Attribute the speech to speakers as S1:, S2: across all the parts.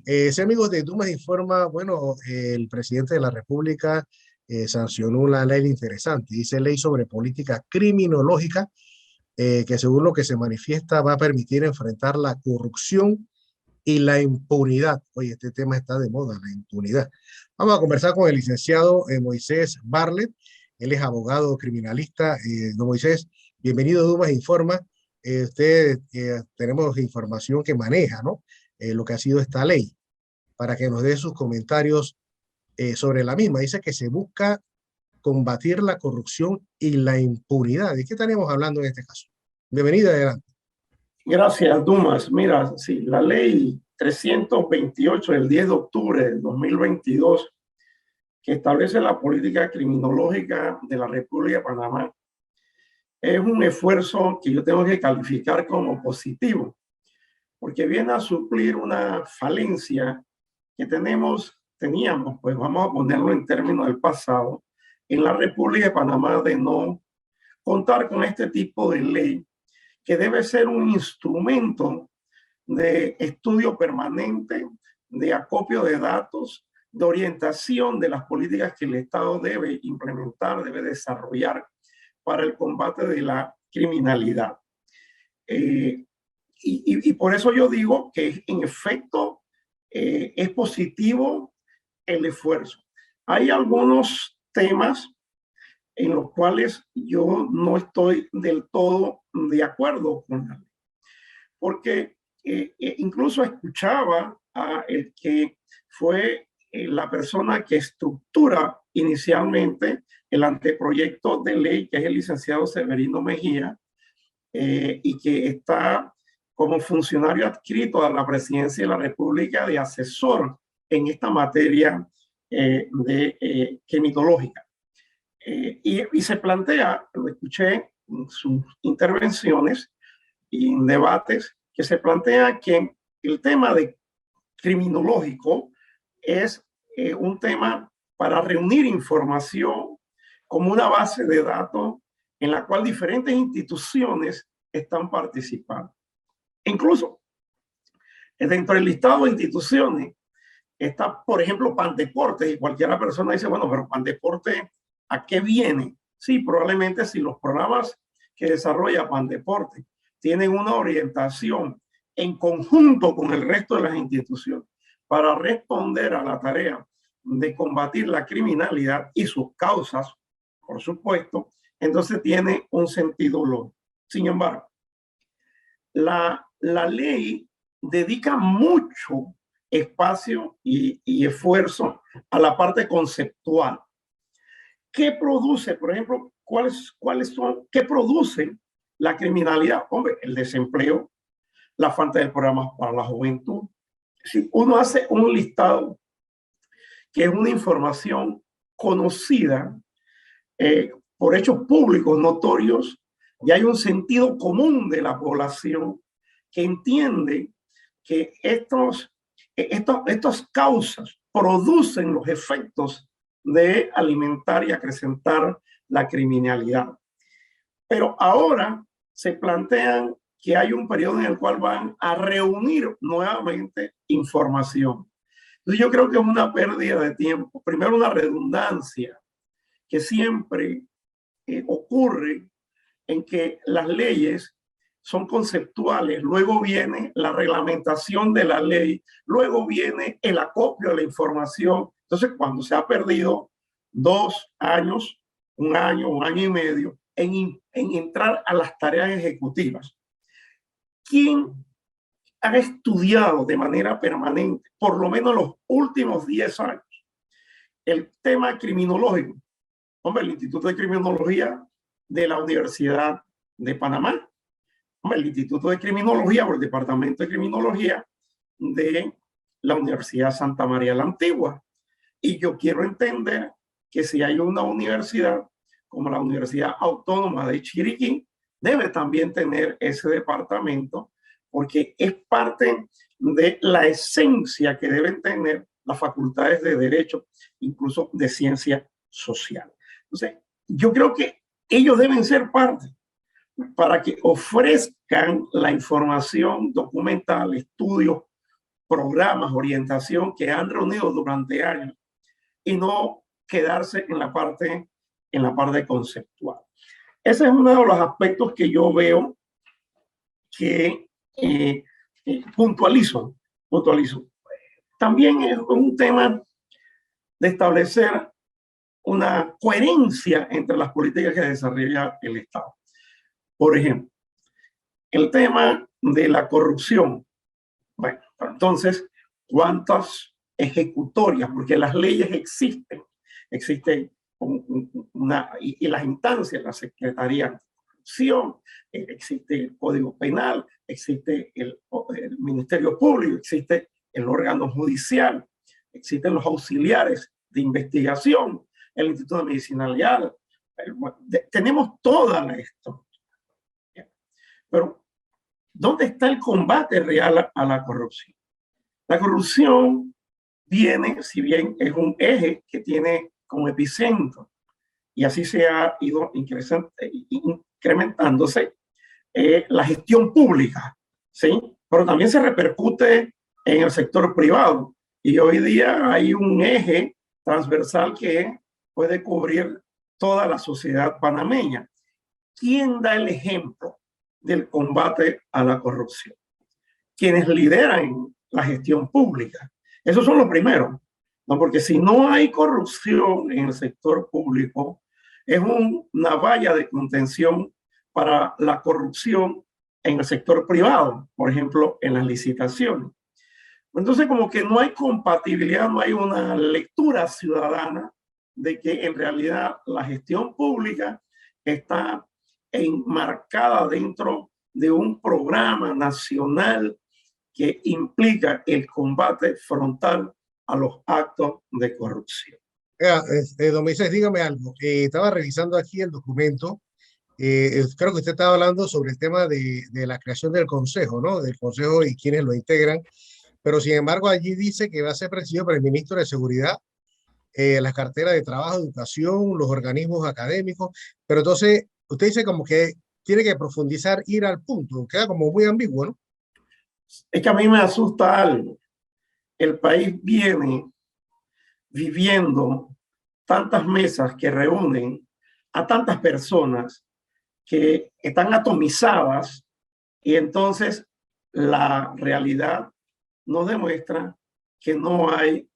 S1: Sí, amigos de Dumas Informa, bueno, el presidente de la República sancionó una ley interesante, dice ley sobre política criminológica, que según lo que se manifiesta va a permitir enfrentar la corrupción y la impunidad. Oye, este tema está de moda, la impunidad. Vamos a conversar con el licenciado Moisés Barlet, él es abogado criminalista. Don Moisés, bienvenido a Dumas Informa. Usted, tenemos información que maneja, ¿no? Lo que ha sido esta ley, para que nos dé sus comentarios sobre la misma. Dice que se busca combatir la corrupción y la impunidad. ¿De qué estaremos hablando en este caso? Bienvenida, adelante.
S2: Gracias, Dumas. Mira, sí, la ley 328 del 10 de octubre del 2022, que establece la política criminológica de la República de Panamá, es un esfuerzo que yo tengo que calificar como positivo, porque viene a suplir una falencia que teníamos, pues vamos a ponerlo en términos del pasado, en la República de Panamá, de no contar con este tipo de ley, que debe ser un instrumento de estudio permanente, de acopio de datos, de orientación de las políticas que el Estado debe implementar, debe desarrollar para el combate de la criminalidad. Y por eso yo digo que en efecto es positivo el esfuerzo. Hay algunos temas en los cuales yo no estoy del todo de acuerdo con la ley, porque incluso escuchaba a el que fue la persona que estructura inicialmente el anteproyecto de ley, que es el licenciado Severino Mejía, y que está como funcionario adscrito a la presidencia de la República de asesor en esta materia de criminológica. Y se plantea, lo escuché en sus intervenciones y en debates, que se plantea que el tema de criminológico es un tema para reunir información como una base de datos en la cual diferentes instituciones están participando. Incluso dentro del listado de instituciones está, por ejemplo, Pandeporte, y cualquiera persona dice, bueno, pero Pandeporte, ¿a qué viene? Sí, probablemente si los programas que desarrolla Pandeporte tienen una orientación en conjunto con el resto de las instituciones para responder a la tarea de combatir la criminalidad y sus causas, por supuesto, entonces tiene un sentido lógico. Sin embargo, la ley dedica mucho espacio y esfuerzo a la parte conceptual. ¿Qué produce, por ejemplo, qué produce la criminalidad? Hombre, el desempleo, la falta de programas para la juventud. Si uno hace un listado que es una información conocida por hechos públicos notorios, y hay un sentido común de la población que entiende que estas causas producen los efectos de alimentar y acrecentar la criminalidad. Pero ahora se plantean que hay un periodo en el cual van a reunir nuevamente información. Entonces yo creo que es una pérdida de tiempo. Primero, una redundancia que siempre ocurre en que las leyes son conceptuales, luego viene la reglamentación de la ley, luego viene el acopio de la información. Entonces, cuando se ha perdido 2 años, un año y medio, en entrar a las tareas ejecutivas, ¿quién ha estudiado de manera permanente, por lo menos los últimos 10 años, el tema criminológico? Hombre, el Instituto de Criminología de la Universidad de Panamá, el Instituto de Criminología o el Departamento de Criminología de la Universidad Santa María la Antigua. Y yo quiero entender que si hay una universidad como la Universidad Autónoma de Chiriquí, debe también tener ese departamento, porque es parte de la esencia que deben tener las facultades de Derecho, incluso de Ciencia Social. Entonces, yo creo que ellos deben ser parte para que ofrezcan la información documental, estudios programas, orientación que han reunido durante años y no quedarse en la parte conceptual. Ese es uno de los aspectos que yo veo que puntualizo. También es un tema de establecer una coherencia entre las políticas que desarrolla el Estado. Por ejemplo, el tema de la corrupción. Bueno, entonces, ¿cuántas ejecutorias? Porque las leyes existen y las instancias, la Secretaría de Corrupción, existe el Código Penal, existe el Ministerio Público, existe el órgano judicial, existen los auxiliares de investigación, el Instituto de Medicina Legal. Tenemos toda la historia. Pero, ¿dónde está el combate real a la corrupción? La corrupción viene, si bien es un eje que tiene como epicentro, y así se ha ido incrementándose, la gestión pública, ¿sí? Pero también se repercute en el sector privado. Y hoy día hay un eje transversal que puede cubrir toda la sociedad panameña. ¿Quién da el ejemplo del combate a la corrupción? Quienes lideran la gestión pública. Esos son los primeros, ¿no? Porque si no hay corrupción en el sector público, es una valla de contención para la corrupción en el sector privado, por ejemplo, en las licitaciones. Entonces, como que no hay compatibilidad, no hay una lectura ciudadana de que en realidad la gestión pública está enmarcada dentro de un programa nacional que implica el combate frontal a los actos de corrupción.
S1: Don Moisés, dígame algo. Estaba revisando aquí el documento. Creo que usted estaba hablando sobre el tema de la creación del consejo, ¿no? Del consejo y quienes lo integran. Pero sin embargo, allí dice que va a ser presidido por el ministro de Seguridad, las carteras de trabajo, educación, los organismos académicos. Pero entonces, usted dice como que tiene que profundizar, ir al punto. Queda como muy ambiguo, ¿no?
S2: Es que a mí me asusta algo. El país viene viviendo tantas mesas que reúnen a tantas personas que están atomizadas y entonces la realidad nos demuestra que no hay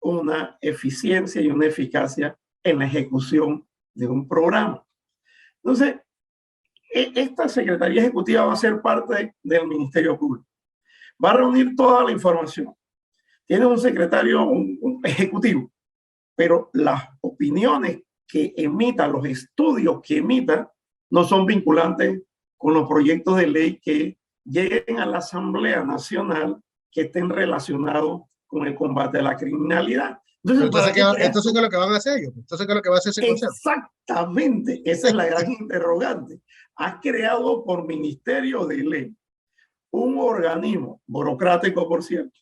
S2: una eficiencia y una eficacia en la ejecución de un programa. Entonces, esta Secretaría Ejecutiva va a ser parte del Ministerio Público. Va a reunir toda la información. Tiene un secretario, un ejecutivo, pero las opiniones que emita, los estudios que emita, no son vinculantes con los proyectos de ley que lleguen a la Asamblea Nacional que estén relacionados con el combate a la criminalidad.
S1: Entonces, ¿qué es lo que van a hacer ellos? Entonces, ¿qué es lo que va a hacer ese consejo?
S2: Exactamente, esa es la gran interrogante. Has creado por Ministerio de Ley un organismo burocrático, por cierto.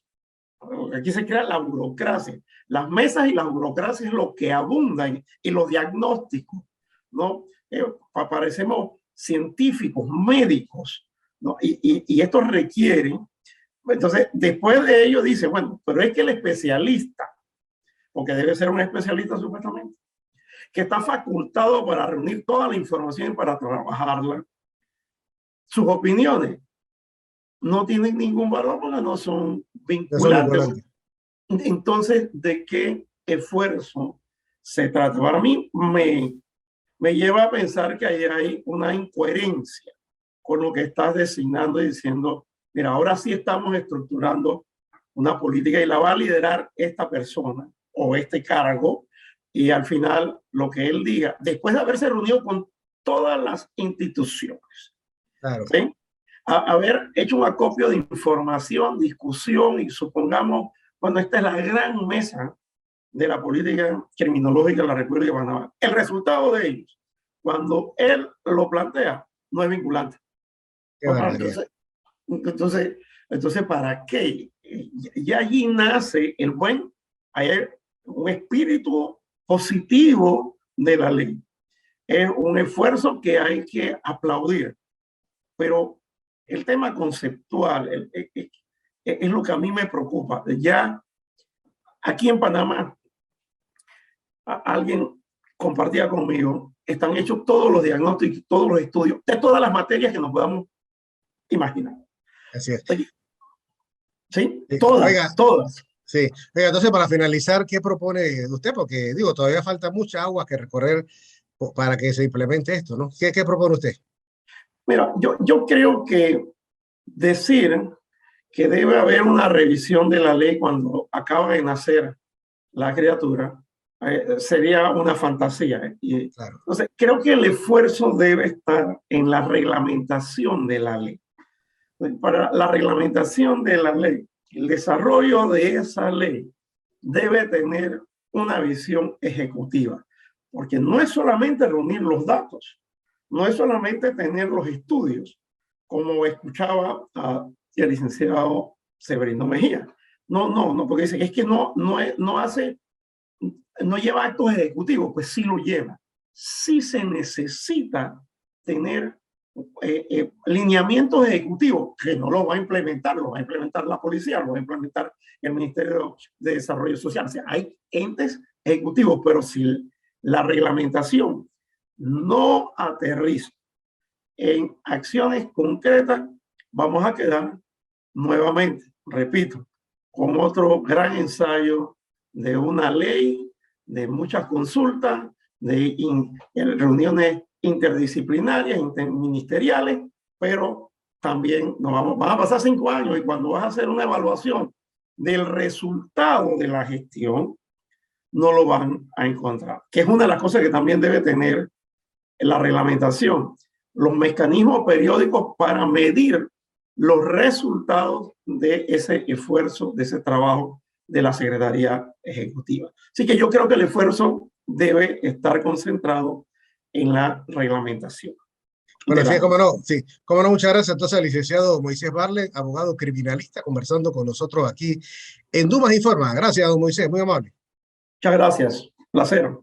S2: Aquí se crea la burocracia. Las mesas y la burocracia es lo que abundan y los diagnósticos, ¿no? Parecemos científicos, médicos, ¿no? Y esto requiere. Entonces, después de ello dice, bueno, pero es que el especialista, porque debe ser un especialista supuestamente, que está facultado para reunir toda la información y para trabajarla, sus opiniones no tienen ningún valor porque no son vinculantes. Entonces, ¿de qué esfuerzo se trata? Para mí me lleva a pensar que ahí hay una incoherencia con lo que estás designando y diciendo, mira, ahora sí estamos estructurando una política y la va a liderar esta persona o este cargo, y al final lo que él diga, después de haberse reunido con todas las instituciones,
S1: claro,
S2: ¿sí? Haber hecho un acopio de información, discusión, y supongamos, bueno, esta es la gran mesa de la política criminológica de la República de Panamá. El resultado de ellos, cuando él lo plantea, no es vinculante. Entonces, ¿para qué? Ya allí nace hay un espíritu positivo de la ley. Es un esfuerzo que hay que aplaudir. Pero el tema conceptual, es lo que a mí me preocupa. Ya aquí en Panamá, alguien compartía conmigo, están hechos todos los diagnósticos, todos los estudios, de todas las materias que nos podamos imaginar.
S1: Así es.
S2: ¿Sí?
S1: Sí.
S2: Todas,
S1: Oiga,
S2: todas.
S1: sí. Oiga, entonces para finalizar, ¿qué propone usted? Porque digo, todavía falta mucha agua que recorrer para que se implemente esto, ¿no? ¿Qué propone usted?
S2: Mira, yo creo que decir que debe haber una revisión de la ley cuando acaba de nacer la criatura sería una fantasía. Y,
S1: Claro.
S2: entonces, creo que el esfuerzo debe estar en la reglamentación de la ley. Para la reglamentación de la ley, el desarrollo de esa ley debe tener una visión ejecutiva, porque no es solamente reunir los datos, no es solamente tener los estudios, como escuchaba el licenciado Severino Mejía. No, porque dice que es que no lleva actos ejecutivos, pues sí lo lleva. Sí se necesita tener lineamientos ejecutivos que no lo va a implementar, lo va a implementar la policía, lo va a implementar el Ministerio de Desarrollo Social. O sea, hay entes ejecutivos, pero si la reglamentación no aterriza en acciones concretas, vamos a quedar nuevamente, repito, con otro gran ensayo de una ley, de muchas consultas, de reuniones interdisciplinarias, interministeriales, pero también van a pasar 5 años y cuando vas a hacer una evaluación del resultado de la gestión, no lo van a encontrar, que es una de las cosas que también debe tener la reglamentación, los mecanismos periódicos para medir los resultados de ese esfuerzo, de ese trabajo de la Secretaría Ejecutiva. Así que yo creo que el esfuerzo debe estar concentrado en la reglamentación.
S1: Bueno, sí, cómo no, muchas gracias entonces al licenciado Moisés Barlet, abogado criminalista, conversando con nosotros aquí en Dumas Informa. Gracias, don Moisés, muy amable.
S2: Muchas gracias, placer.